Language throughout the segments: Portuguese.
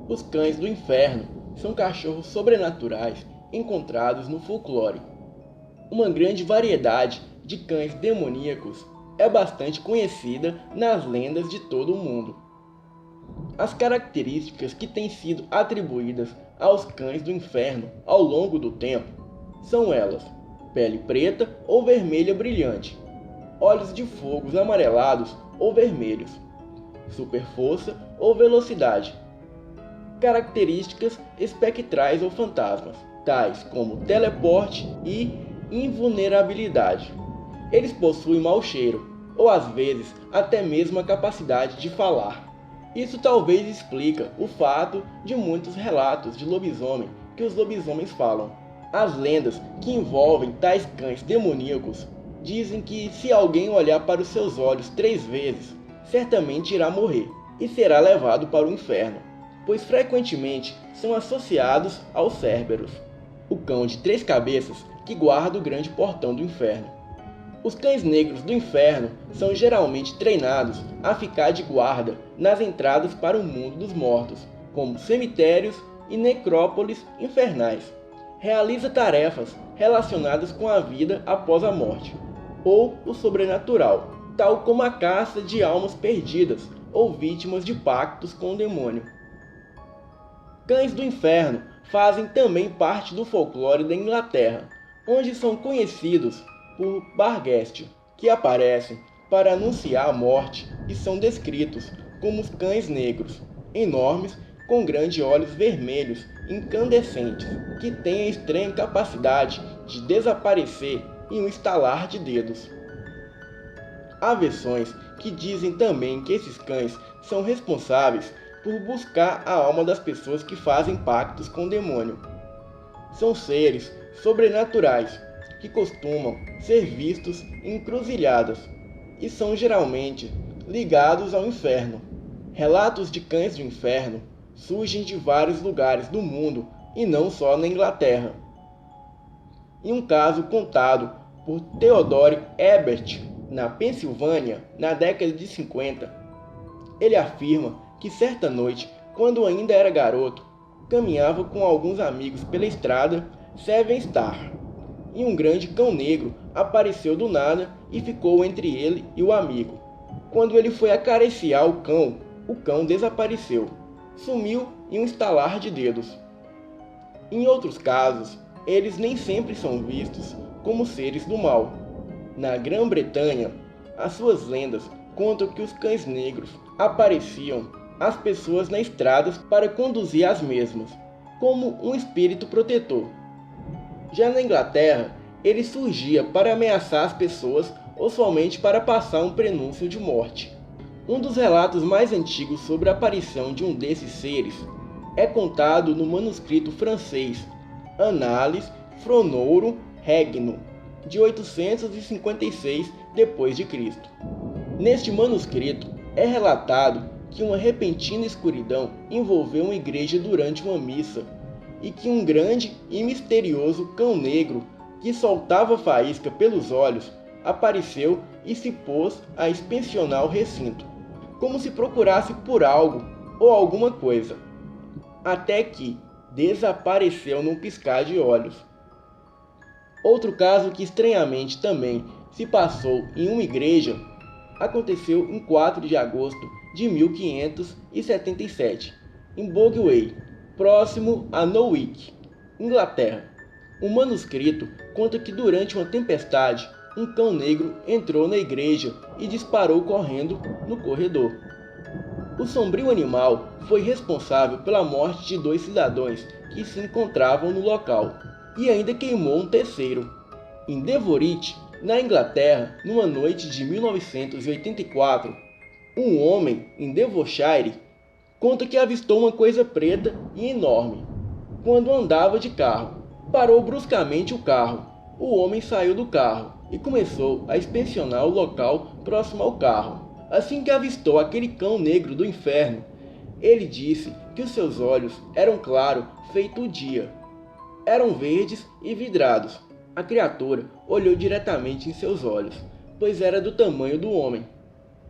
Os cães do inferno são cachorros sobrenaturais encontrados no folclore. Uma grande variedade de cães demoníacos é bastante conhecida nas lendas de todo o mundo. As características que têm sido atribuídas aos cães do inferno ao longo do tempo são elas: pele preta ou vermelha brilhante, olhos de fogo amarelados ou vermelhos, superforça ou velocidade, características espectrais ou fantasmas, tais como teleporte e invulnerabilidade. Eles possuem mau cheiro, ou às vezes até mesmo a capacidade de falar. Isso talvez explica o fato de muitos relatos de lobisomem que os lobisomens falam. As lendas que envolvem tais cães demoníacos dizem que se alguém olhar para os seus olhos 3 vezes, certamente irá morrer e será levado para o inferno, pois frequentemente são associados aos Cérberos, o cão de 3 cabeças que guarda o grande portão do inferno. Os cães negros do inferno são geralmente treinados a ficar de guarda nas entradas para o mundo dos mortos, como cemitérios e necrópolis infernais. Realiza tarefas relacionadas com a vida após a morte, ou o sobrenatural, tal como a caça de almas perdidas ou vítimas de pactos com o demônio. Cães do inferno fazem também parte do folclore da Inglaterra, onde são conhecidos por Barghest, que aparecem para anunciar a morte e são descritos como os cães negros, enormes, com grandes olhos vermelhos incandescentes, que têm a estranha capacidade de desaparecer em um estalar de dedos. Há versões que dizem também que esses cães são responsáveis por buscar a alma das pessoas que fazem pactos com o demônio. São seres sobrenaturais que costumam ser vistos em encruzilhadas e são geralmente ligados ao inferno. Relatos de cães do inferno surgem de vários lugares do mundo e não só na Inglaterra. Em um caso contado por Theodore Ebert, na Pensilvânia, na década de 50, ele afirma que certa noite, quando ainda era garoto, caminhava com alguns amigos pela estrada Seven Star, e um grande cão negro apareceu do nada e ficou entre ele e o amigo. Quando ele foi acariciar o cão desapareceu, sumiu em um estalar de dedos. Em outros casos, eles nem sempre são vistos como seres do mal. Na Grã-Bretanha, as suas lendas contam que os cães negros apareciam às pessoas nas estradas para conduzir as mesmas, como um espírito protetor. Já na Inglaterra, ele surgia para ameaçar as pessoas ou somente para passar um prenúncio de morte. Um dos relatos mais antigos sobre a aparição de um desses seres é contado no manuscrito francês Annales Fronnorum Regnum, de 856 d.C. Neste manuscrito é relatado que uma repentina escuridão envolveu uma igreja durante uma missa e que um grande e misterioso cão negro que soltava faísca pelos olhos apareceu e se pôs a inspecionar o recinto, como se procurasse por algo ou alguma coisa, até que desapareceu num piscar de olhos. Outro caso que estranhamente também se passou em uma igreja aconteceu em 4 de agosto de 1577, em Bogway, próximo a Norwich, Inglaterra. O manuscrito conta que durante uma tempestade, um cão negro entrou na igreja e disparou correndo no corredor. O sombrio animal foi responsável pela morte de 2 cidadãos que se encontravam no local, e ainda queimou um terceiro. Em Devorite, na Inglaterra, numa noite de 1984, um homem em Devonshire conta que avistou uma coisa preta e enorme quando andava de carro. Parou bruscamente o carro. O homem saiu do carro e começou a inspecionar o local próximo ao carro. Assim que avistou aquele cão negro do inferno, ele disse que os seus olhos eram claros feito o dia. Eram verdes e vidrados. A criatura olhou diretamente em seus olhos, pois era do tamanho do homem,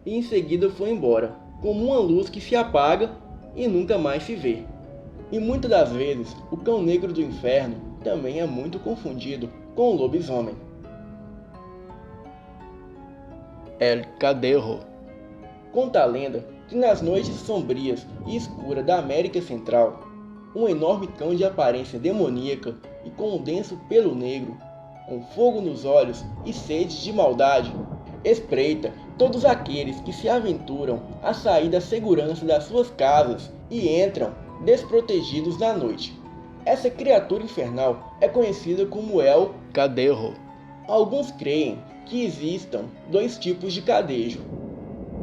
e em seguida foi embora, como uma luz que se apaga e nunca mais se vê. E muitas das vezes, o cão negro do inferno também é muito confundido com o lobisomem. El Cadejo. Conta a lenda que nas noites sombrias e escuras da América Central, um enorme cão de aparência demoníaca e com um denso pelo negro, com fogo nos olhos e sede de maldade, espreita todos aqueles que se aventuram a sair da segurança das suas casas e entram desprotegidos na noite. Essa criatura infernal é conhecida como El Cadejo. Alguns creem que existam dois tipos de cadejo: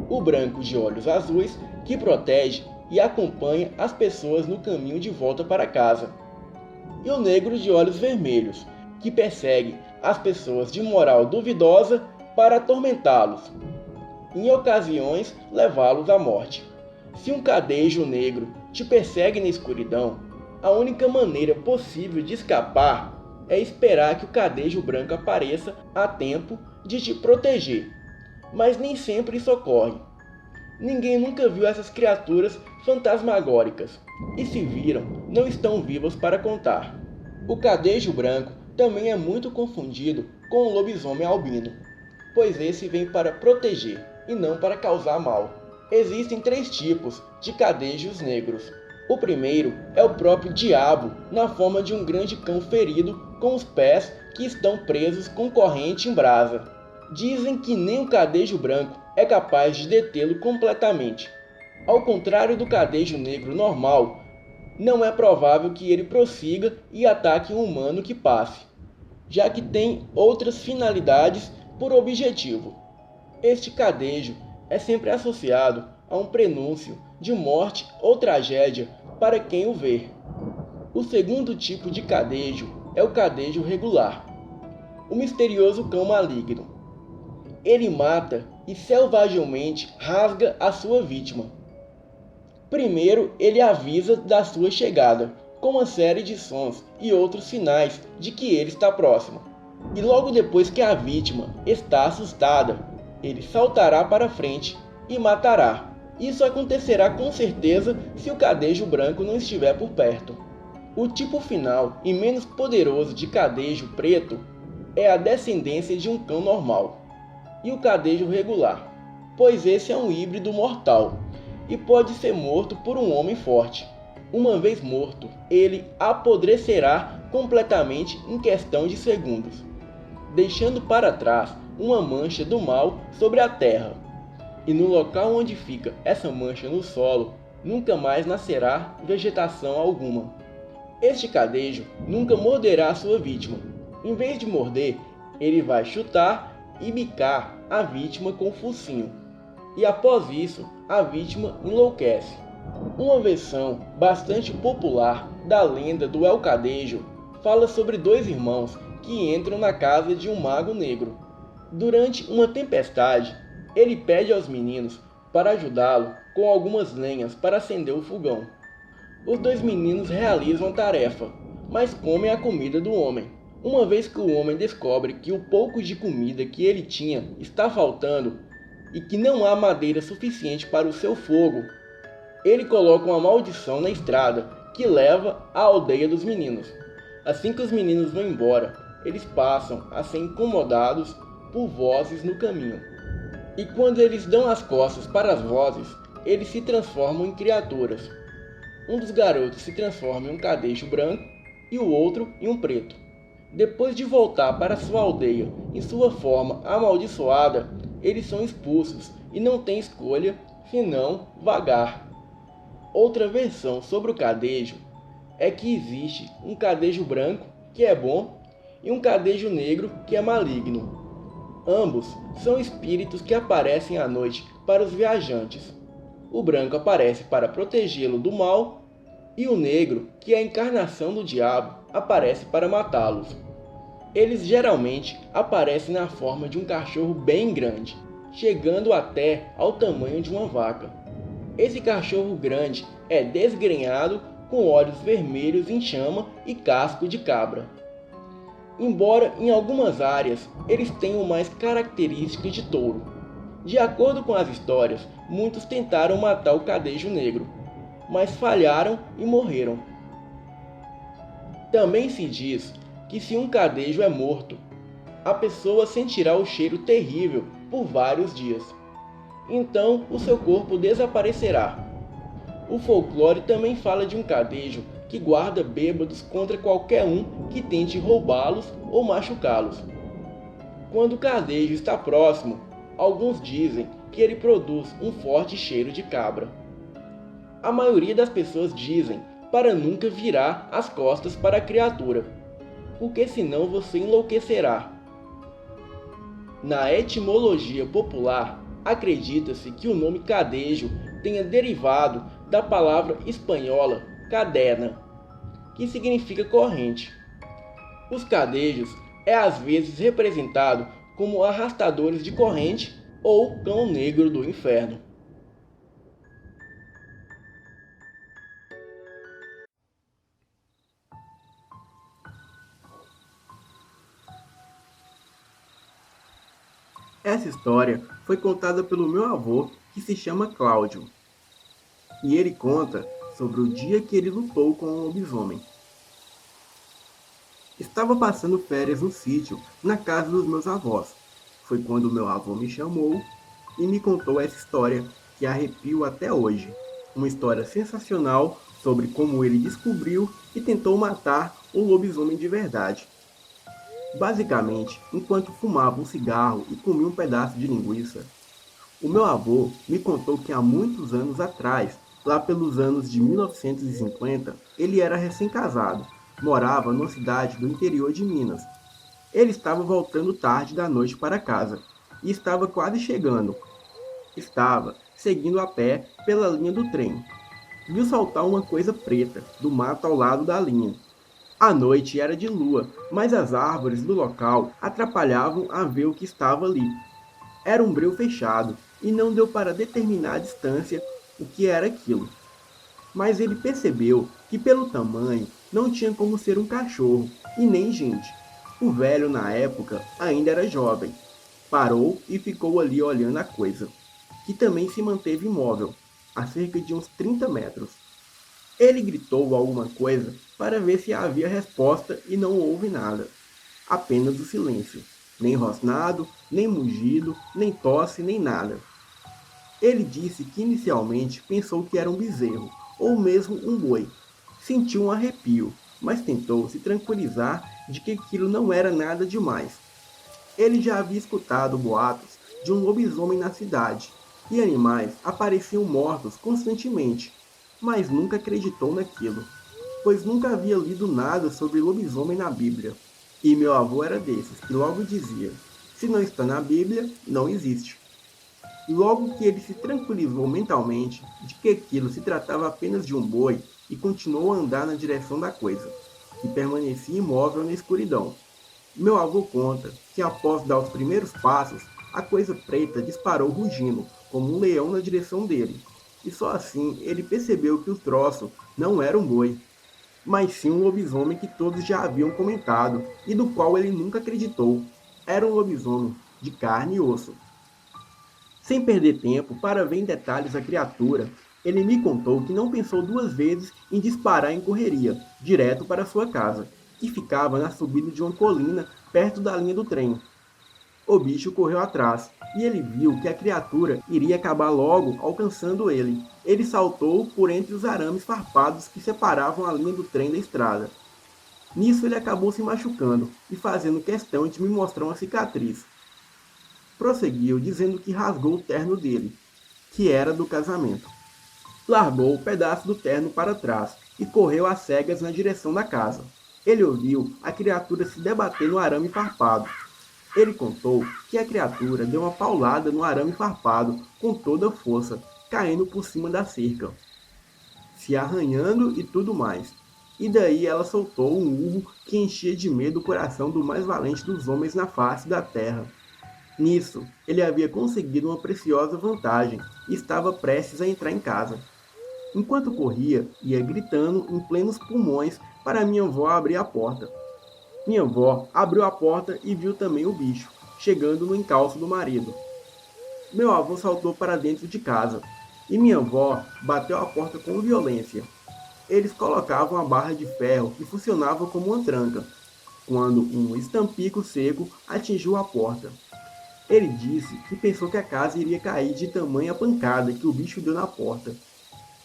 o branco de olhos azuis, que protege e acompanha as pessoas no caminho de volta para casa, e o negro de olhos vermelhos, que persegue as pessoas de moral duvidosa para atormentá-los, em ocasiões levá-los à morte. Se um cadejo negro te persegue na escuridão, a única maneira possível de escapar é esperar que o cadejo branco apareça a tempo de te proteger. Mas nem sempre isso ocorre. Ninguém nunca viu essas criaturas fantasmagóricas, e se viram, não estão vivas para contar. O cadejo branco também é muito confundido com o lobisomem albino, pois esse vem para proteger e não para causar mal. Existem 3 tipos de cadejos negros. O primeiro é o próprio diabo, na forma de um grande cão ferido com os pés que estão presos com corrente em brasa. Dizem que nem o cadejo branco é capaz de detê-lo completamente. Ao contrário do cadejo negro normal, não é provável que ele prossiga e ataque um humano que passe, já que tem outras finalidades por objetivo. Este cadejo é sempre associado a um prenúncio de morte ou tragédia para quem o vê. O segundo tipo de cadejo é o cadejo regular, o misterioso cão maligno. Ele mata e selvagemente rasga a sua vítima. Primeiro, ele avisa da sua chegada, com uma série de sons e outros sinais de que ele está próximo. E logo depois que a vítima está assustada, ele saltará para frente e matará. Isso acontecerá com certeza se o cadejo branco não estiver por perto. O tipo final e menos poderoso de cadejo preto é a descendência de um cão normal, e o cadejo regular, pois esse é um híbrido mortal e pode ser morto por um homem forte. Uma vez morto, ele apodrecerá completamente em questão de segundos, deixando para trás uma mancha do mal sobre a terra. E no local onde fica essa mancha no solo, nunca mais nascerá vegetação alguma. Este cadejo nunca morderá a sua vítima. Em vez de morder, ele vai chutar e bicar a vítima com o focinho. E após isso, a vítima enlouquece. Uma versão bastante popular da lenda do El Cadejo fala sobre 2 irmãos que entram na casa de um mago negro. Durante uma tempestade, ele pede aos meninos para ajudá-lo com algumas lenhas para acender o fogão. Os 2 meninos realizam a tarefa, mas comem a comida do homem. Uma vez que o homem descobre que o pouco de comida que ele tinha está faltando e que não há madeira suficiente para o seu fogo, ele coloca uma maldição na estrada que leva à aldeia dos meninos. Assim que os meninos vão embora, eles passam a ser incomodados por vozes no caminho. E quando eles dão as costas para as vozes, eles se transformam em criaturas. Um dos garotos se transforma em um cadejo branco e o outro em um preto. Depois de voltar para sua aldeia em sua forma amaldiçoada, eles são expulsos e não têm escolha senão vagar. Outra versão sobre o cadejo é que existe um cadejo branco que é bom e um cadejo negro que é maligno. Ambos são espíritos que aparecem à noite para os viajantes. O branco aparece para protegê-lo do mal e o negro, que é a encarnação do diabo, aparece para matá-los. Eles geralmente aparecem na forma de um cachorro bem grande, chegando até ao tamanho de uma vaca. Esse cachorro grande é desgrenhado, com olhos vermelhos em chama e casco de cabra. Embora em algumas áreas eles tenham mais características de touro. De acordo com as histórias, muitos tentaram matar o cadejo negro, mas falharam e morreram. Também se diz que se um cadejo é morto, a pessoa sentirá o cheiro terrível por vários dias. Então o seu corpo desaparecerá. O folclore também fala de um cadejo que guarda bêbados contra qualquer um que tente roubá-los ou machucá-los. Quando o cadejo está próximo, alguns dizem que ele produz um forte cheiro de cabra. A maioria das pessoas dizem para nunca virar as costas para a criatura, porque senão você enlouquecerá. Na etimologia popular, acredita-se que o nome cadejo tenha derivado da palavra espanhola cadena, que significa corrente. Os cadejos é às vezes representado como arrastadores de corrente ou cão negro do inferno. Essa história foi contada pelo meu avô, que se chama Cláudio, e ele conta sobre o dia que ele lutou com um lobisomem. Estava passando férias no sítio, na casa dos meus avós. Foi quando meu avô me chamou e me contou essa história que arrepio até hoje. Uma história sensacional sobre como ele descobriu e tentou matar um lobisomem de verdade. Basicamente, enquanto fumava um cigarro e comia um pedaço de linguiça, o meu avô me contou que há muitos anos atrás, lá pelos anos de 1950, ele era recém-casado, morava numa cidade do interior de Minas. Ele estava voltando tarde da noite para casa e estava quase chegando. Estava seguindo a pé pela linha do trem. Viu saltar uma coisa preta do mato ao lado da linha. A noite era de lua, mas as árvores do local atrapalhavam a ver o que estava ali. Era um breu fechado e não deu para determinar a distância o que era aquilo. Mas ele percebeu que pelo tamanho não tinha como ser um cachorro e nem gente. O velho na época ainda era jovem. Parou e ficou ali olhando a coisa, que também se manteve imóvel, a cerca de uns 30 metros. Ele gritou alguma coisa para ver se havia resposta e não houve nada. Apenas o silêncio. Nem rosnado, nem mugido, nem tosse, nem nada. Ele disse que inicialmente pensou que era um bezerro, ou mesmo um boi. Sentiu um arrepio, mas tentou se tranquilizar de que aquilo não era nada demais. Ele já havia escutado boatos de um lobisomem na cidade, e animais apareciam mortos constantemente, mas nunca acreditou naquilo, pois nunca havia lido nada sobre lobisomem na Bíblia. E meu avô era desses, que logo dizia, se não está na Bíblia, não existe. Logo que ele se tranquilizou mentalmente de que aquilo se tratava apenas de um boi e continuou a andar na direção da coisa, que permanecia imóvel na escuridão. Meu avô conta que após dar os primeiros passos, a coisa preta disparou rugindo, como um leão na direção dele. E só assim ele percebeu que o troço não era um boi, mas sim um lobisomem que todos já haviam comentado e do qual ele nunca acreditou. Era um lobisomem de carne e osso. Sem perder tempo para ver em detalhes a criatura, ele me contou que não pensou duas vezes em disparar em correria, direto para sua casa, que ficava na subida de uma colina perto da linha do trem. O bicho correu atrás, e ele viu que a criatura iria acabar logo alcançando ele. Ele saltou por entre os arames farpados que separavam a linha do trem da estrada. Nisso ele acabou se machucando e fazendo questão de me mostrar uma cicatriz. Prosseguiu dizendo que rasgou o terno dele, que era do casamento. Largou o pedaço do terno para trás e correu às cegas na direção da casa. Ele ouviu a criatura se debater no arame farpado. Ele contou que a criatura deu uma paulada no arame farpado com toda a força, caindo por cima da cerca, se arranhando e tudo mais. E daí ela soltou um urro que enchia de medo o coração do mais valente dos homens na face da terra. Nisso, ele havia conseguido uma preciosa vantagem e estava prestes a entrar em casa. Enquanto corria, ia gritando em plenos pulmões para minha avó abrir a porta. Minha avó abriu a porta e viu também o bicho, chegando no encalço do marido. Meu avô saltou para dentro de casa, e minha avó bateu a porta com violência. eles colocavam a barra de ferro que funcionava como uma tranca, quando um estampico seco atingiu a porta. Ele disse que pensou que a casa iria cair de tamanha pancada que o bicho deu na porta.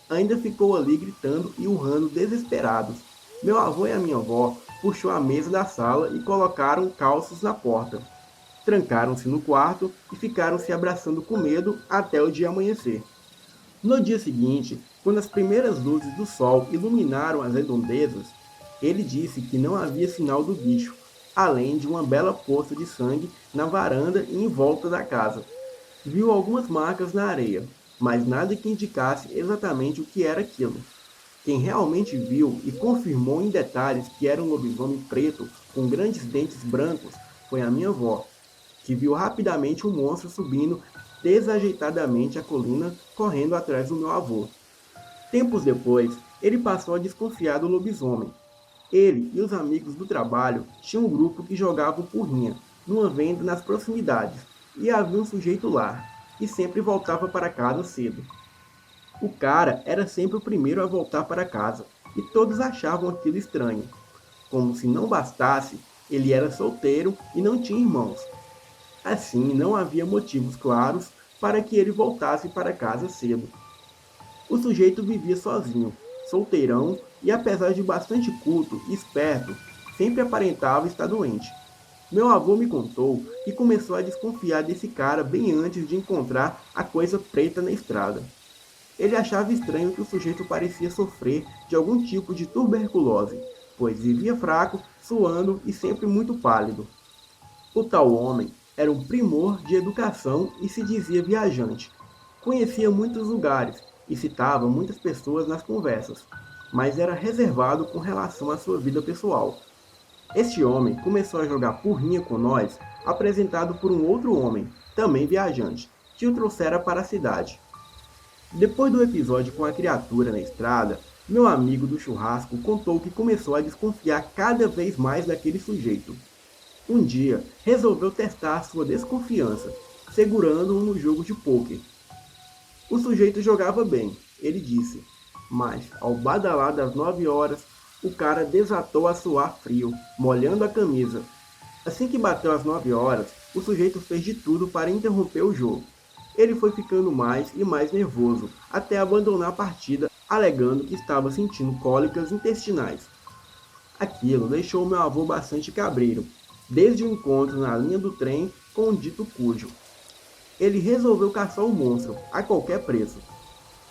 Ainda ficou ali gritando e urrando desesperados. Meu avô e a minha avó puxou a mesa da sala e colocaram calços na porta. Trancaram-se no quarto e ficaram se abraçando com medo até o dia amanhecer. No dia seguinte, quando as primeiras luzes do sol iluminaram as redondezas, ele disse que não havia sinal do bicho, além de uma bela poça de sangue na varanda e em volta da casa. Viu algumas marcas na areia, mas nada que indicasse exatamente o que era aquilo. Quem realmente viu e confirmou em detalhes que era um lobisomem preto com grandes dentes brancos foi a minha avó, que viu rapidamente um monstro subindo desajeitadamente a colina, correndo atrás do meu avô. Tempos depois, ele passou a desconfiar do lobisomem. Ele e os amigos do trabalho tinham um grupo que jogavam porrinha, numa venda nas proximidades, e havia um sujeito lá, que sempre voltava para casa cedo. O cara era sempre o primeiro a voltar para casa, e todos achavam aquilo estranho. Como se não bastasse, ele era solteiro e não tinha irmãos. Assim, não havia motivos claros para que ele voltasse para casa cedo. O sujeito vivia sozinho, solteirão e, apesar de bastante culto e esperto, sempre aparentava estar doente. Meu avô me contou que começou a desconfiar desse cara bem antes de encontrar a coisa preta na estrada. Ele achava estranho que o sujeito parecia sofrer de algum tipo de tuberculose, pois vivia fraco, suando e sempre muito pálido. O tal homem era um primor de educação e se dizia viajante. Conhecia muitos lugares e citava muitas pessoas nas conversas, mas era reservado com relação à sua vida pessoal. Este homem começou a jogar porrinha com nós, apresentado por um outro homem, também viajante, que o trouxera para a cidade. Depois do episódio com a criatura na estrada, meu amigo do churrasco contou que começou a desconfiar cada vez mais daquele sujeito. Um dia, resolveu testar sua desconfiança, segurando-o no jogo de pôquer. O sujeito jogava bem, ele disse, mas ao badalar das 9 horas, o cara desatou a suar frio, molhando a camisa. Assim que bateu as 9 horas, o sujeito fez de tudo para interromper o jogo. Ele foi ficando mais e mais nervoso, até abandonar a partida, alegando que estava sentindo cólicas intestinais. Aquilo deixou meu avô bastante cabreiro, desde o encontro na linha do trem com o dito cujo. Ele resolveu caçar o monstro, a qualquer preço.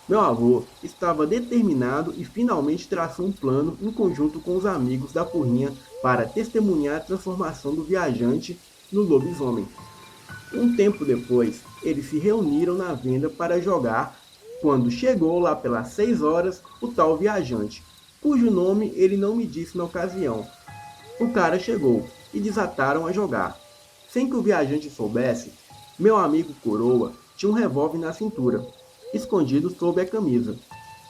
Meu avô estava determinado e finalmente traçou um plano em conjunto com os amigos da porrinha para testemunhar a transformação do viajante no lobisomem. Um tempo depois, eles se reuniram na venda para jogar, quando chegou lá pelas 6 horas o tal viajante, cujo nome ele não me disse na ocasião. O cara chegou e desataram a jogar. Sem que o viajante soubesse, meu amigo Coroa tinha um revólver na cintura, escondido sob a camisa.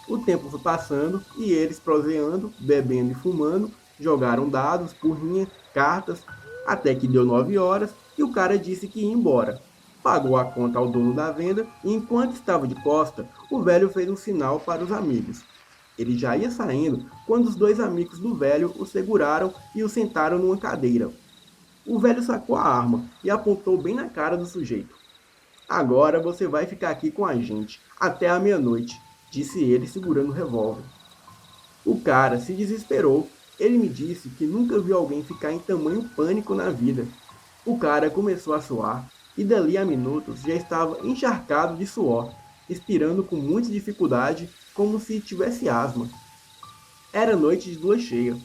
O tempo foi passando e eles, proseando, bebendo e fumando, jogaram dados, porrinha, cartas, até que deu 9 horas e o cara disse que ia embora. Pagou a conta ao dono da venda e, enquanto estava de costa, o velho fez um sinal para os amigos. Ele já ia saindo quando os 2 amigos do velho o seguraram e o sentaram numa cadeira. O velho sacou a arma e apontou bem na cara do sujeito. "Agora você vai ficar aqui com a gente, até a meia-noite", disse ele segurando o revólver. O cara se desesperou. Ele me disse que nunca viu alguém ficar em tamanho pânico na vida. O cara começou a suar e dali a minutos já estava encharcado de suor, respirando com muita dificuldade, como se tivesse asma. Era noite de lua cheia.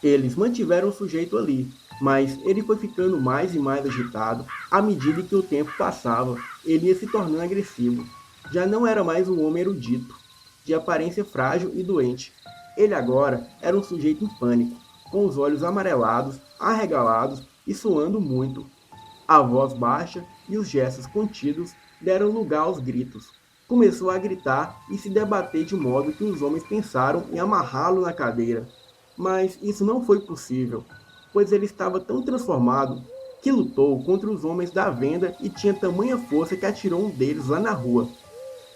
Eles mantiveram o sujeito ali, mas ele foi ficando mais e mais agitado. À medida que o tempo passava, ele ia se tornando agressivo. Já não era mais um homem erudito, de aparência frágil e doente. Ele agora era um sujeito em pânico, com os olhos amarelados, arregalados e suando muito. A voz baixa e os gestos contidos deram lugar aos gritos. Começou a gritar e se debater de modo que os homens pensaram em amarrá-lo na cadeira. Mas isso não foi possível, pois ele estava tão transformado que lutou contra os homens da venda e tinha tamanha força que atirou um deles lá na rua.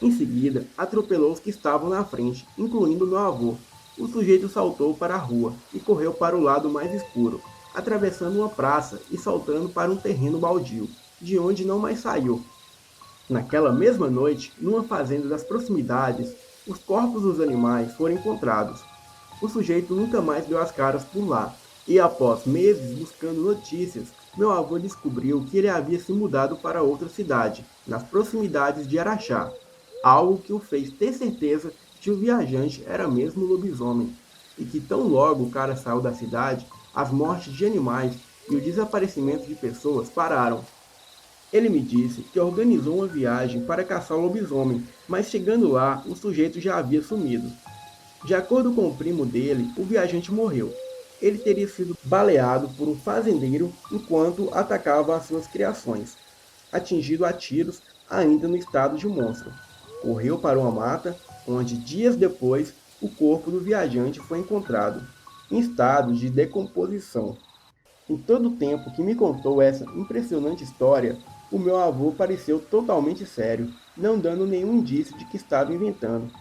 Em seguida, atropelou os que estavam na frente, incluindo meu avô. o sujeito saltou para a rua e correu para o lado mais escuro, atravessando uma praça e saltando para um terreno baldio, de onde não mais saiu. Naquela mesma noite, numa fazenda das proximidades, os corpos dos animais foram encontrados. O sujeito nunca mais deu as caras por lá, e após meses buscando notícias, meu avô descobriu que ele havia se mudado para outra cidade, nas proximidades de Araxá, algo que o fez ter certeza que o viajante era mesmo lobisomem, e que tão logo o cara saiu da cidade, as mortes de animais e o desaparecimento de pessoas pararam. Ele me disse que organizou uma viagem para caçar o lobisomem, mas chegando lá, o sujeito já havia sumido. De acordo com o primo dele, o viajante morreu. Ele teria sido baleado por um fazendeiro enquanto atacava as suas criações, atingido a tiros ainda no estado de monstro. Correu para uma mata, onde dias depois o corpo do viajante foi encontrado, em estado de decomposição. Em todo o tempo que me contou essa impressionante história, o meu avô pareceu totalmente sério, não dando nenhum indício de que estava inventando.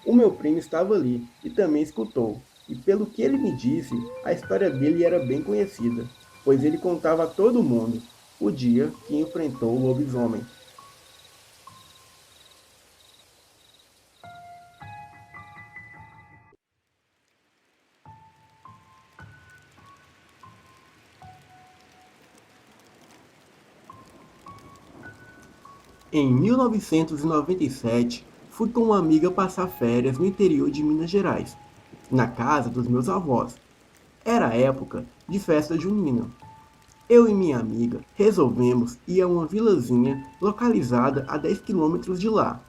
O meu primo estava ali e também escutou, e pelo que ele me disse, a história dele era bem conhecida, pois ele contava a todo mundo o dia que enfrentou o lobisomem. Em 1997, fui com uma amiga passar férias no interior de Minas Gerais, na casa dos meus avós. Era época de festa junina. Eu e minha amiga resolvemos ir a uma vilazinha localizada a 10 quilômetros de lá.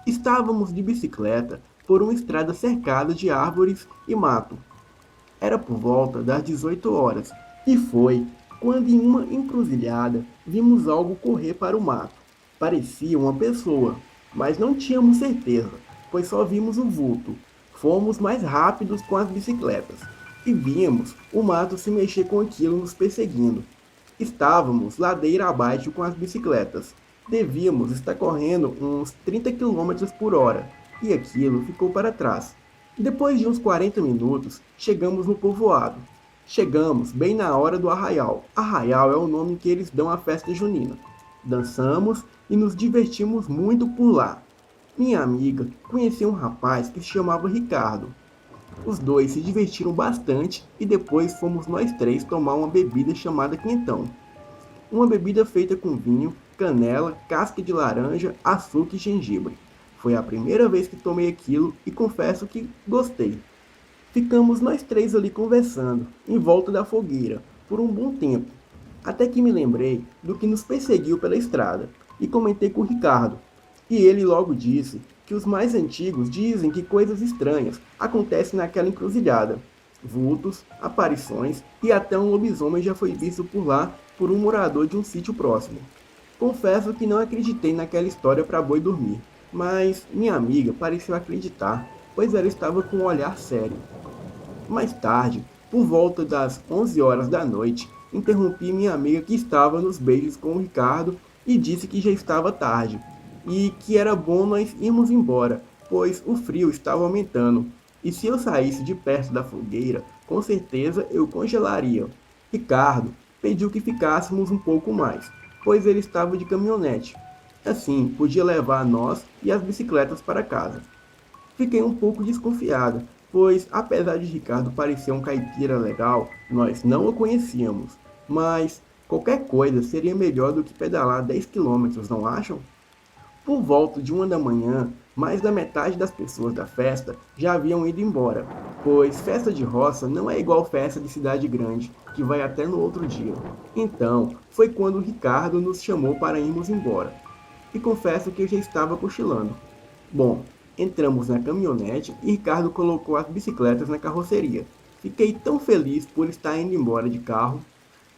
Estávamos de bicicleta por uma estrada cercada de árvores e mato. Era por volta das 18 horas e foi quando em uma encruzilhada vimos algo correr para o mato. Parecia uma pessoa, mas não tínhamos certeza, pois só vimos o vulto. Fomos mais rápidos com as bicicletas e vimos o mato se mexer com aquilo nos perseguindo. Estávamos ladeira abaixo com as bicicletas. Devíamos estar correndo uns 30 quilômetros por hora e aquilo ficou para trás. Depois de uns 40 minutos, chegamos no povoado. Chegamos bem na hora do arraial. Arraial é o nome que eles dão à festa junina. Dançamos e nos divertimos muito por lá. Minha amiga conheceu um rapaz que se chamava Ricardo. Os dois se divertiram bastante e depois fomos nós três tomar uma bebida chamada quentão. Uma bebida feita com vinho, canela, casca de laranja, açúcar e gengibre. Foi a primeira vez que tomei aquilo e confesso que gostei. Ficamos nós três ali conversando, em volta da fogueira, por um bom tempo, até que me lembrei do que nos perseguiu pela estrada e comentei com o Ricardo. E ele logo disse que os mais antigos dizem que coisas estranhas acontecem naquela encruzilhada. Vultos, aparições e até um lobisomem já foi visto por lá por um morador de um sítio próximo. Confesso que não acreditei naquela história para boi dormir, mas minha amiga pareceu acreditar, pois ela estava com um olhar sério. Mais tarde, por volta das 11 horas da noite, interrompi minha amiga que estava nos beijos com o Ricardo e disse que já estava tarde e que era bom nós irmos embora, pois o frio estava aumentando e se eu saísse de perto da fogueira, com certeza eu congelaria. Ricardo pediu que ficássemos um pouco mais, pois ele estava de caminhonete. Assim, podia levar nós e as bicicletas para casa. Fiquei um pouco desconfiada, pois apesar de Ricardo parecer um caipira legal, nós não o conhecíamos. Mas qualquer coisa seria melhor do que pedalar 10 quilômetros, não acham? Por volta de 1 da manhã, mais da metade das pessoas da festa já haviam ido embora, pois festa de roça não é igual festa de cidade grande, que vai até no outro dia. Então, foi quando o Ricardo nos chamou para irmos embora. E confesso que eu já estava cochilando. Bom, entramos na caminhonete e Ricardo colocou as bicicletas na carroceria. Fiquei tão feliz por estar indo embora de carro,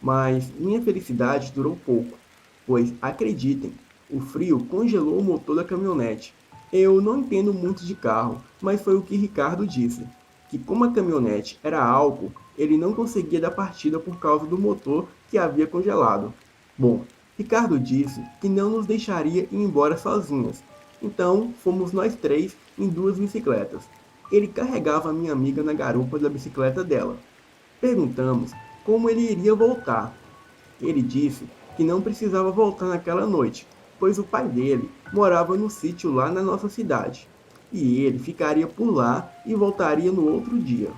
mas minha felicidade durou pouco, pois acreditem, o frio congelou o motor da caminhonete. Eu não entendo muito de carro, mas foi o que Ricardo disse, que como a caminhonete era álcool, ele não conseguia dar partida por causa do motor que havia congelado. Bom, Ricardo disse que não nos deixaria ir embora sozinhas, então fomos nós três em duas bicicletas. Ele carregava minha amiga na garupa da bicicleta dela. Perguntamos como ele iria voltar. Ele disse que não precisava voltar naquela noite, pois o pai dele morava no sítio lá na nossa cidade, e ele ficaria por lá e voltaria no outro dia.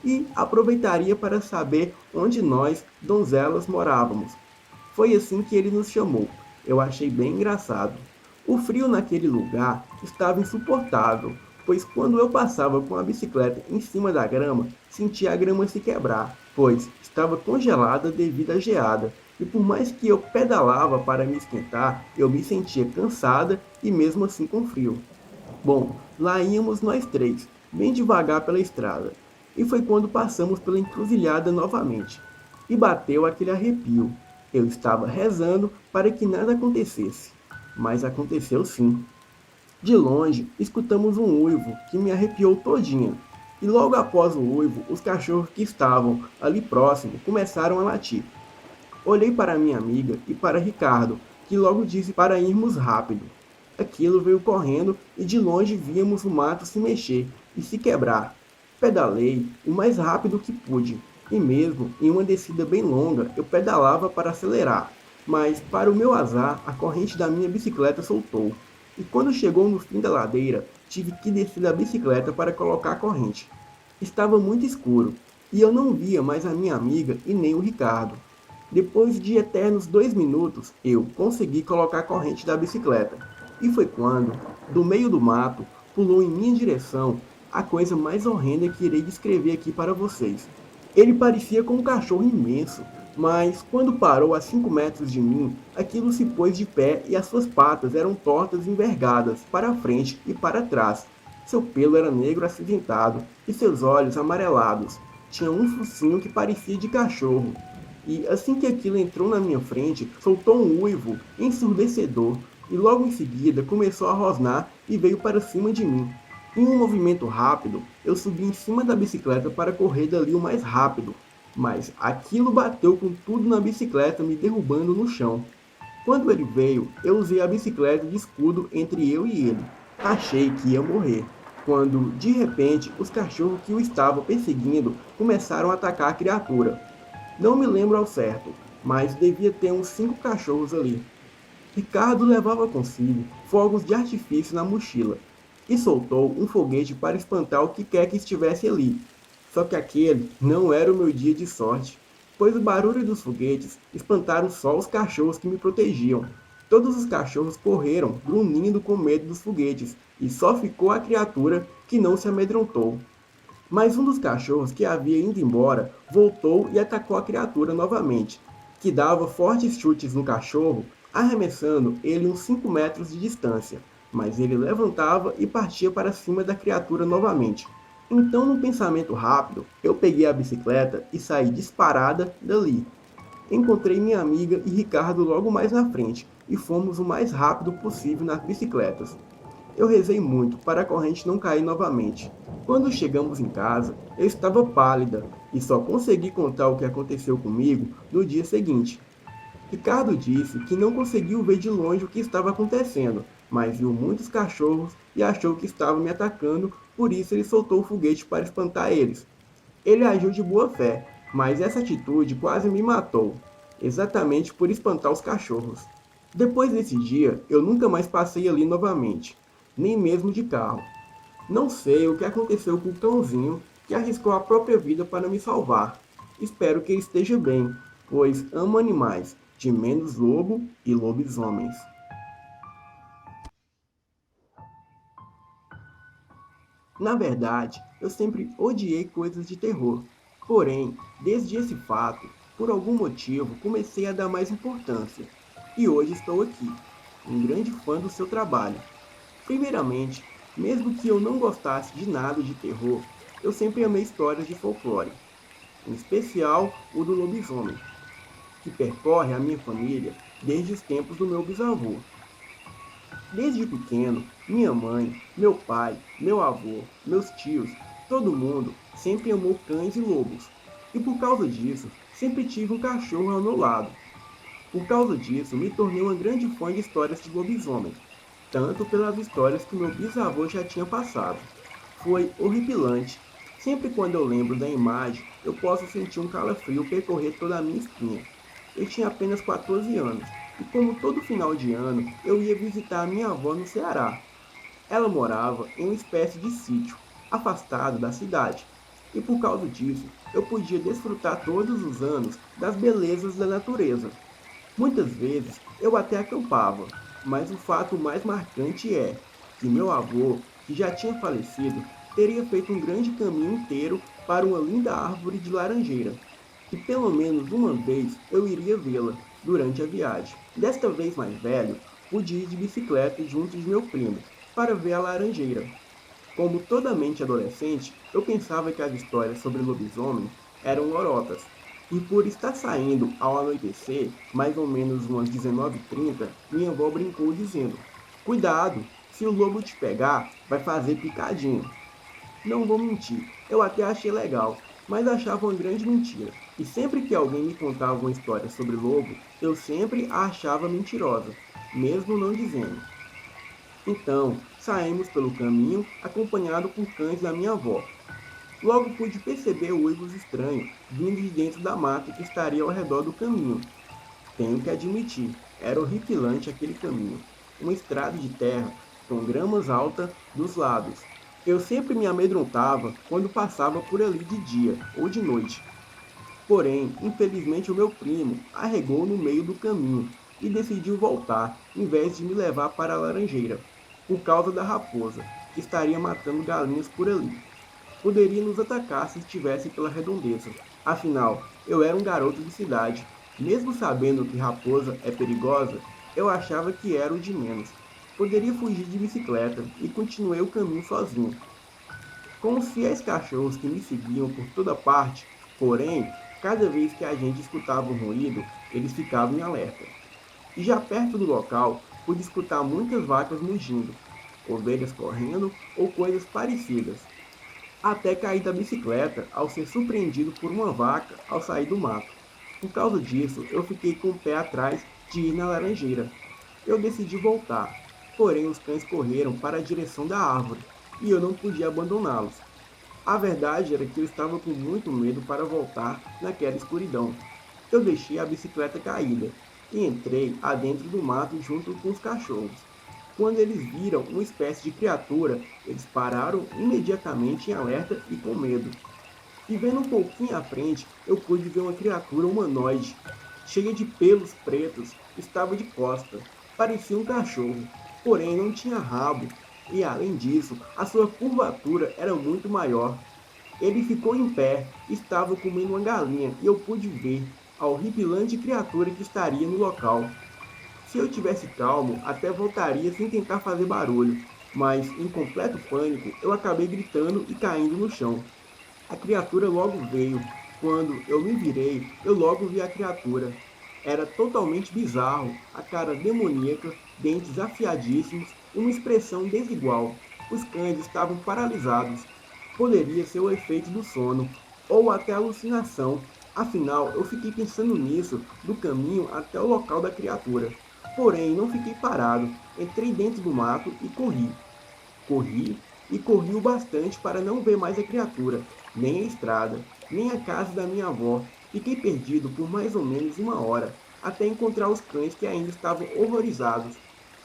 E aproveitaria para saber onde nós, donzelas, morávamos. Foi assim que ele nos chamou. Eu achei bem engraçado. O frio naquele lugar estava insuportável, pois quando eu passava com a bicicleta em cima da grama, sentia a grama se quebrar, pois estava congelada devido à geada. E por mais que eu pedalava para me esquentar, eu me sentia cansada e mesmo assim com frio. Bom, lá íamos nós três, bem devagar pela estrada. E foi quando passamos pela encruzilhada novamente. E bateu aquele arrepio. Eu estava rezando para que nada acontecesse. Mas aconteceu sim. De longe, escutamos um uivo que me arrepiou todinha. E logo após o uivo, os cachorros que estavam ali próximo começaram a latir. Olhei para minha amiga e para Ricardo, que logo disse para irmos rápido. Aquilo veio correndo e de longe víamos o mato se mexer e se quebrar. Pedalei o mais rápido que pude, e mesmo em uma descida bem longa eu pedalava para acelerar, mas para o meu azar a corrente da minha bicicleta soltou. E quando chegou no fim da ladeira, tive que descer da bicicleta para colocar a corrente. Estava muito escuro, e eu não via mais a minha amiga e nem o Ricardo. Depois de eternos 2 minutos, eu consegui colocar a corrente da bicicleta. E foi quando, do meio do mato, pulou em minha direção a coisa mais horrenda que irei descrever aqui para vocês. Ele parecia com um cachorro imenso, mas quando parou a 5 metros de mim, aquilo se pôs de pé e as suas patas eram tortas e envergadas para a frente e para trás. Seu pelo era negro acinzentado e seus olhos amarelados. Tinha um focinho que parecia de cachorro. E assim que aquilo entrou na minha frente, soltou um uivo ensurdecedor e logo em seguida começou a rosnar e veio para cima de mim. Em um movimento rápido, eu subi em cima da bicicleta para correr dali o mais rápido, mas aquilo bateu com tudo na bicicleta, me derrubando no chão. Quando ele veio, eu usei a bicicleta de escudo entre eu e ele. Achei que ia morrer. Quando, de repente, os cachorros que o estavam perseguindo começaram a atacar a criatura. Não me lembro ao certo, mas devia ter uns 5 cachorros ali. Ricardo levava consigo fogos de artifício na mochila e soltou um foguete para espantar o que quer que estivesse ali. Só que aquele não era o meu dia de sorte, pois o barulho dos foguetes espantaram só os cachorros que me protegiam. Todos os cachorros correram, grunhindo com medo dos foguetes, e só ficou a criatura que não se amedrontou. Mas um dos cachorros que havia ido embora voltou e atacou a criatura novamente, que dava fortes chutes no cachorro, arremessando ele uns 5 metros de distância, mas ele levantava e partia para cima da criatura novamente. Então, num pensamento rápido, eu peguei a bicicleta e saí disparada dali. Encontrei minha amiga e Ricardo logo mais na frente, e fomos o mais rápido possível nas bicicletas. Eu rezei muito para a corrente não cair novamente. Quando chegamos em casa, eu estava pálida e só consegui contar o que aconteceu comigo no dia seguinte. Ricardo disse que não conseguiu ver de longe o que estava acontecendo, mas viu muitos cachorros e achou que estavam me atacando, por isso ele soltou o foguete para espantar eles. Ele agiu de boa fé, mas essa atitude quase me matou, exatamente por espantar os cachorros. Depois desse dia, eu nunca mais passei ali novamente, nem mesmo de carro. Não sei o que aconteceu com o cãozinho que arriscou a própria vida para me salvar. Espero que ele esteja bem, pois amo animais, de menos lobo e lobisomens. Na verdade, eu sempre odiei coisas de terror. Porém, desde esse fato, por algum motivo, comecei a dar mais importância. E hoje estou aqui, um grande fã do seu trabalho. Primeiramente, mesmo que eu não gostasse de nada de terror, eu sempre amei histórias de folclore, em especial o do lobisomem, que percorre a minha família desde os tempos do meu bisavô. Desde pequeno, minha mãe, meu pai, meu avô, meus tios, todo mundo sempre amou cães e lobos. E por causa disso, sempre tive um cachorro ao meu lado. Por causa disso, me tornei uma grande fã de histórias de lobisomem, tanto pelas histórias que meu bisavô já tinha passado. Foi horripilante. Sempre quando eu lembro da imagem, eu posso sentir um calafrio percorrer toda a minha espinha. Eu tinha apenas 14 anos, e como todo final de ano, eu ia visitar a minha avó no Ceará. Ela morava em uma espécie de sítio, afastado da cidade, e por causa disso, eu podia desfrutar todos os anos das belezas da natureza. Muitas vezes eu até acampava, mas o fato mais marcante é que meu avô, que já tinha falecido, teria feito um grande caminho inteiro para uma linda árvore de laranjeira, e pelo menos uma vez eu iria vê-la durante a viagem. Desta vez mais velho, pude ir de bicicleta junto de meu primo para ver a laranjeira. Como toda mente adolescente, eu pensava que as histórias sobre lobisomem eram lorotas, e por estar saindo ao anoitecer, mais ou menos umas 19h30, minha avó brincou dizendo: "Cuidado, se o lobo te pegar, vai fazer picadinho." Não vou mentir, eu até achei legal, mas achava uma grande mentira. E sempre que alguém me contava uma história sobre lobo, eu sempre a achava mentirosa, mesmo não dizendo. Então, saímos pelo caminho, acompanhado por cães da minha avó. Logo pude perceber uivos estranhos, vindo de dentro da mata que estaria ao redor do caminho. Tenho que admitir, era horripilante aquele caminho. Uma estrada de terra, com gramas altas dos lados. Eu sempre me amedrontava quando passava por ali de dia ou de noite. Porém, infelizmente o meu primo arregou no meio do caminho e decidiu voltar, em vez de me levar para a laranjeira, por causa da raposa, que estaria matando galinhas por ali. Poderia nos atacar se estivesse pela redondeza. Afinal, eu era um garoto de cidade. Mesmo sabendo que raposa é perigosa, eu achava que era o de menos. Poderia fugir de bicicleta e continuei o caminho sozinho. Com os fiéis cachorros que me seguiam por toda parte, porém, cada vez que a gente escutava um ruído, eles ficavam em alerta. E já perto do local, pude escutar muitas vacas mugindo, ovelhas correndo ou coisas parecidas. Até cair da bicicleta ao ser surpreendido por uma vaca ao sair do mato. Por causa disso, eu fiquei com o pé atrás de ir na laranjeira. Eu decidi voltar, porém os cães correram para a direção da árvore e eu não podia abandoná-los. A verdade era que eu estava com muito medo para voltar naquela escuridão. Eu deixei a bicicleta caída e entrei adentro do mato junto com os cachorros. Quando eles viram uma espécie de criatura, eles pararam imediatamente em alerta e com medo. E vendo um pouquinho à frente, eu pude ver uma criatura humanoide, cheia de pelos pretos, estava de costa. Parecia um cachorro, porém não tinha rabo, e além disso, a sua curvatura era muito maior. Ele ficou em pé, estava comendo uma galinha e eu pude ver a horripilante criatura que estaria no local. Se eu tivesse calmo, até voltaria sem tentar fazer barulho, mas em completo pânico, eu acabei gritando e caindo no chão. A criatura logo veio. Quando eu me virei, eu logo vi a criatura. Era totalmente bizarro, a cara demoníaca, dentes afiadíssimos e uma expressão desigual. Os cães estavam paralisados. Poderia ser o efeito do sono, ou até alucinação. Afinal, eu fiquei pensando nisso do caminho até o local da criatura. Porém, não fiquei parado. Entrei dentro do mato e corri. Corri e corri o bastante para não ver mais a criatura, nem a estrada, nem a casa da minha avó. Fiquei perdido por mais ou menos uma hora, até encontrar os cães que ainda estavam horrorizados.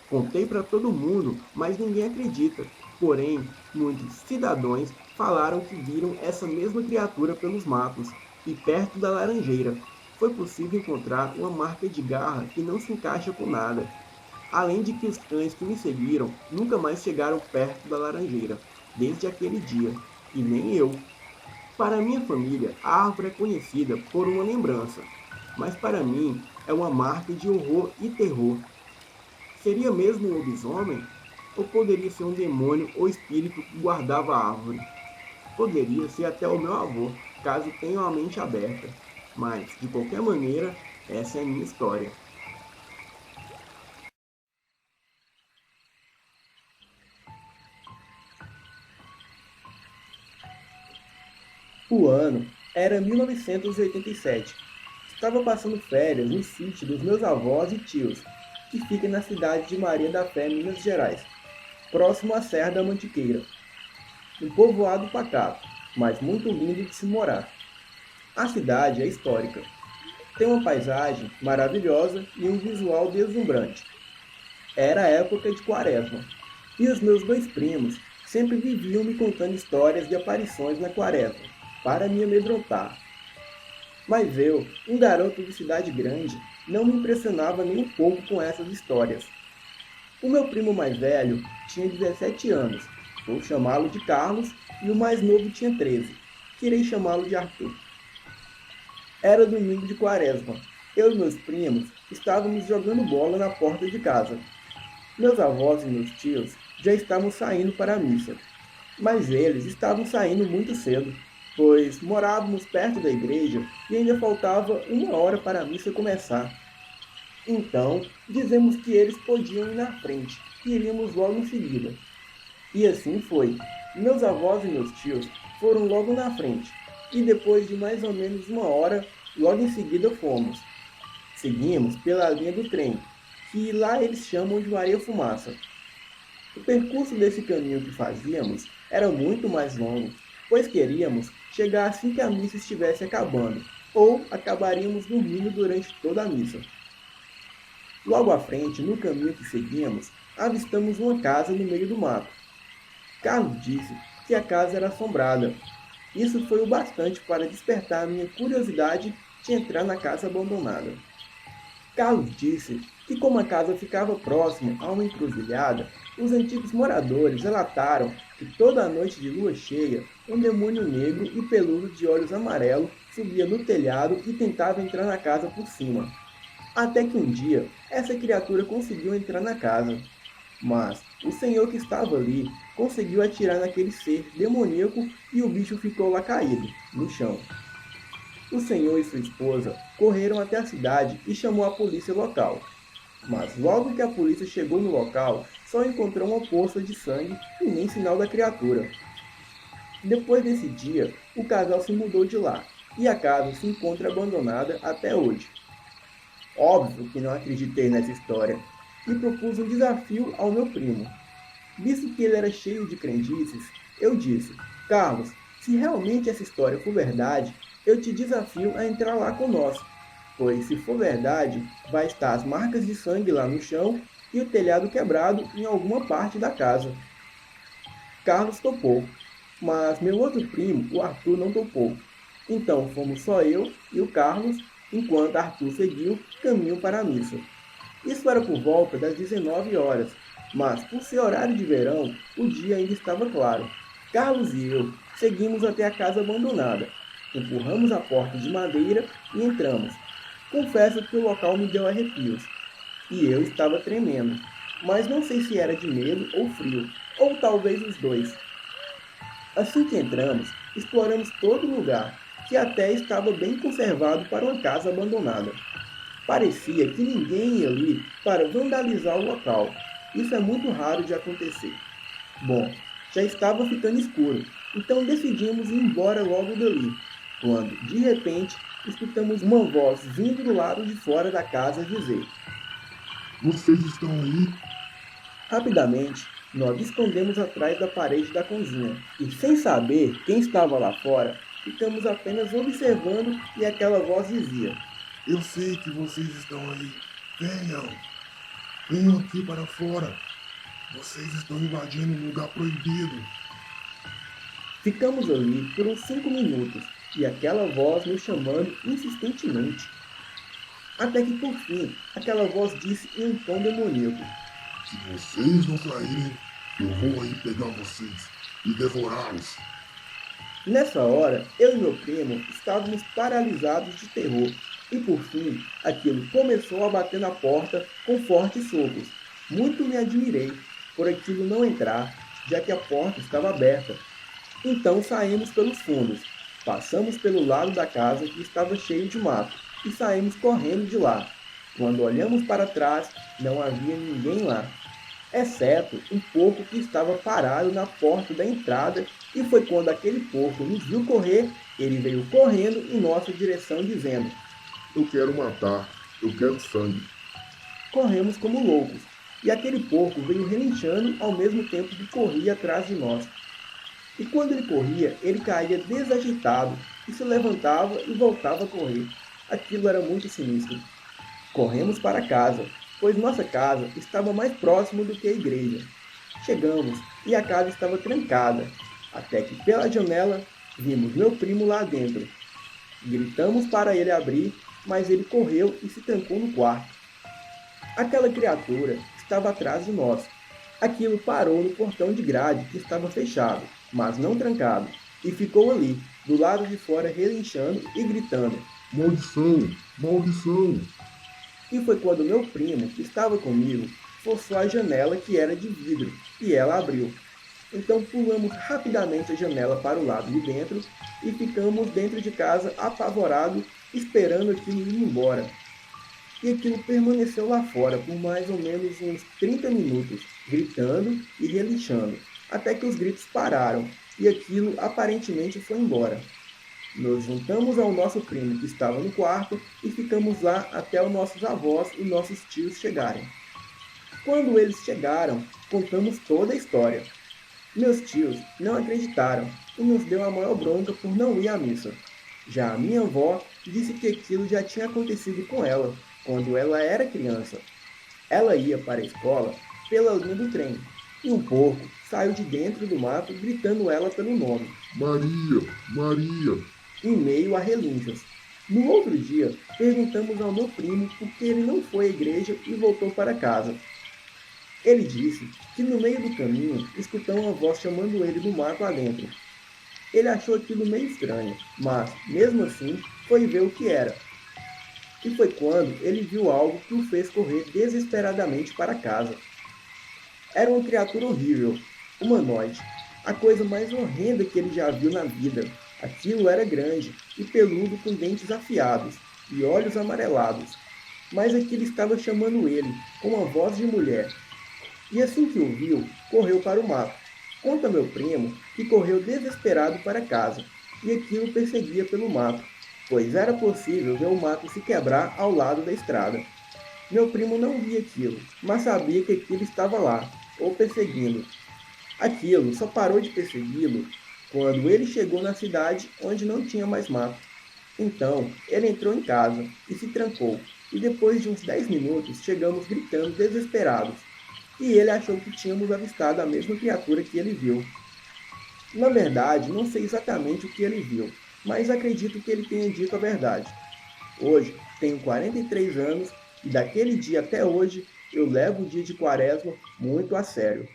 Contei para todo mundo, mas ninguém acredita. Porém, muitos cidadãos falaram que viram essa mesma criatura pelos matos e perto da laranjeira. Foi possível encontrar uma marca de garra que não se encaixa com nada. Além de que os cães que me seguiram nunca mais chegaram perto da laranjeira, desde aquele dia, e nem eu. Para minha família, a árvore é conhecida por uma lembrança, mas para mim é uma marca de horror e terror. Seria mesmo um lobisomem? Ou poderia ser um demônio ou espírito que guardava a árvore? Poderia ser até o meu avô, caso tenha a mente aberta. Mas, de qualquer maneira, essa é a minha história. O ano era 1987. Estava passando férias no sítio dos meus avós e tios, que fica na cidade de Maria da Fé, Minas Gerais, próximo à Serra da Mantiqueira. um povoado pacato, mas muito lindo de se morar. A cidade é histórica. Tem uma paisagem maravilhosa e um visual deslumbrante. Era a época de Quaresma, e os meus dois primos sempre viviam me contando histórias de aparições na Quaresma, para me amedrontar. Mas eu, um garoto de cidade grande, não me impressionava nem um pouco com essas histórias. O meu primo mais velho tinha 17 anos, vou chamá-lo de Carlos, e o mais novo tinha 13, que irei chamá-lo de Arthur. Era domingo de Quaresma. Eu e meus primos estávamos jogando bola na porta de casa. Meus avós e meus tios já estavam saindo para a missa, mas eles estavam saindo muito cedo, pois morávamos perto da igreja e ainda faltava 1 hora para a missa começar. Então, dizemos que eles podiam ir na frente, e iríamos logo em seguida. E assim foi. Meus avós e meus tios foram logo na frente, e depois de mais ou menos 1 hora, logo em seguida fomos. Seguimos pela linha do trem, que lá eles chamam de Maria Fumaça. O percurso desse caminho que fazíamos era muito mais longo, pois queríamos chegar assim que a missa estivesse acabando, ou acabaríamos dormindo durante toda a missa. Logo à frente, no caminho que seguíamos, avistamos uma casa no meio do mato. Carlos disse que a casa era assombrada. Isso foi o bastante para despertar a minha curiosidade de entrar na casa abandonada. Carlos disse que como a casa ficava próxima a uma encruzilhada, os antigos moradores relataram que toda a noite de lua cheia, um demônio negro e peludo de olhos amarelos subia no telhado e tentava entrar na casa por cima. Até que um dia, essa criatura conseguiu entrar na casa. Mas o senhor que estava ali conseguiu atirar naquele ser demoníaco e o bicho ficou lá caído, no chão. O senhor e sua esposa correram até a cidade e chamou a polícia local. Mas logo que a polícia chegou no local, só encontrou uma poça de sangue e nem sinal da criatura. Depois desse dia, o casal se mudou de lá e a casa se encontra abandonada até hoje. Óbvio que não acreditei nessa história e propus um desafio ao meu primo. Visto que ele era cheio de crendices, eu disse: Carlos, se realmente essa história for verdade, eu te desafio a entrar lá conosco, pois se for verdade, vai estar as marcas de sangue lá no chão e o telhado quebrado em alguma parte da casa. Carlos topou, mas meu outro primo, o Arthur, não topou. Então fomos só eu e o Carlos, enquanto Arthur seguiu caminho para a missa. Isso era por volta das 19 horas, mas por ser horário de verão, o dia ainda estava claro. Carlos e eu seguimos até a casa abandonada. Empurramos a porta de madeira e entramos. Confesso que o local me deu arrepios, e eu estava tremendo, mas não sei se era de medo ou frio, ou talvez os dois. Assim que entramos, exploramos todo o lugar, que até estava bem conservado para uma casa abandonada. Parecia que ninguém ia ali para vandalizar o local. Isso é muito raro de acontecer. Bom, já estava ficando escuro, então decidimos ir embora logo dali, quando, de repente, escutamos uma voz vindo do lado de fora da casa dizer: Vocês estão aí? Rapidamente, nós escondemos atrás da parede da cozinha e, sem saber quem estava lá fora, ficamos apenas observando e aquela voz dizia: Eu sei que vocês estão aí. Venham! Venham aqui para fora. Vocês estão invadindo um lugar proibido. Ficamos ali por uns 5 minutos e aquela voz nos chamando insistentemente. Até que, por fim, aquela voz disse em um tom demoníaco: Se vocês não saírem, eu vou aí pegar vocês e devorá-los. Nessa hora, eu e meu primo estávamos paralisados de terror e, por fim, aquilo começou a bater na porta com fortes socos. Muito me admirei por aquilo não entrar, já que a porta estava aberta. Então saímos pelos fundos, passamos pelo lado da casa que estava cheio de mato e saímos correndo de lá. Quando olhamos para trás, não havia ninguém lá, exceto um porco que estava parado na porta da entrada, e foi quando aquele porco nos viu correr, ele veio correndo em nossa direção dizendo: Eu quero matar. Eu quero sangue. Corremos como loucos, e aquele porco veio relinchando ao mesmo tempo que corria atrás de nós. E quando ele corria, ele caía desajeitado e se levantava e voltava a correr. Aquilo era muito sinistro. Corremos para casa, pois nossa casa estava mais próximo do que a igreja. Chegamos e a casa estava trancada, até que pela janela vimos meu primo lá dentro. Gritamos para ele abrir, mas ele correu e se trancou no quarto. Aquela criatura estava atrás de nós. Aquilo parou no portão de grade que estava fechado, mas não trancado, e ficou ali, do lado de fora, relinchando e gritando. Maldição! Maldição! E foi quando meu primo, que estava comigo, forçou a janela que era de vidro, e ela abriu. Então pulamos rapidamente a janela para o lado de dentro e ficamos dentro de casa apavorados, esperando aquilo ir embora. E aquilo permaneceu lá fora por mais ou menos uns 30 minutos, gritando e relinchando, até que os gritos pararam e aquilo aparentemente foi embora. Nos juntamos ao nosso primo que estava no quarto e ficamos lá até os nossos avós e nossos tios chegarem. Quando eles chegaram, contamos toda a história. Meus tios não acreditaram e nos deu a maior bronca por não ir à missa. Já a minha avó disse que aquilo já tinha acontecido com ela, quando ela era criança. Ela ia para a escola pela linha do trem, e um porco saiu de dentro do mato gritando ela pelo nome, Maria! Maria! em meio a relinchos. No outro dia, perguntamos ao meu primo por que ele não foi à igreja e voltou para casa. Ele disse que no meio do caminho escutou uma voz chamando ele do mato adentro. Ele achou aquilo meio estranho, mas, mesmo assim, foi ver o que era. E foi quando ele viu algo que o fez correr desesperadamente para casa. Era uma criatura horrível, humanoide, a coisa mais horrenda que ele já viu na vida. Aquilo era grande e peludo com dentes afiados e olhos amarelados, mas aquilo estava chamando ele com uma voz de mulher. E assim que o viu, correu para o mato. Conta meu primo que correu desesperado para casa, e aquilo perseguia pelo mato, pois era possível ver o mato se quebrar ao lado da estrada. Meu primo não via aquilo, mas sabia que aquilo estava lá, o perseguindo. Aquilo só parou de persegui-lo quando ele chegou na cidade onde não tinha mais mato. Então, ele entrou em casa e se trancou, e depois de uns 10 minutos chegamos gritando desesperados. E ele achou que tínhamos avistado a mesma criatura que ele viu. Na verdade, não sei exatamente o que ele viu, mas acredito que ele tenha dito a verdade. Hoje, tenho 43 anos e daquele dia até hoje, eu levo o dia de Quaresma muito a sério.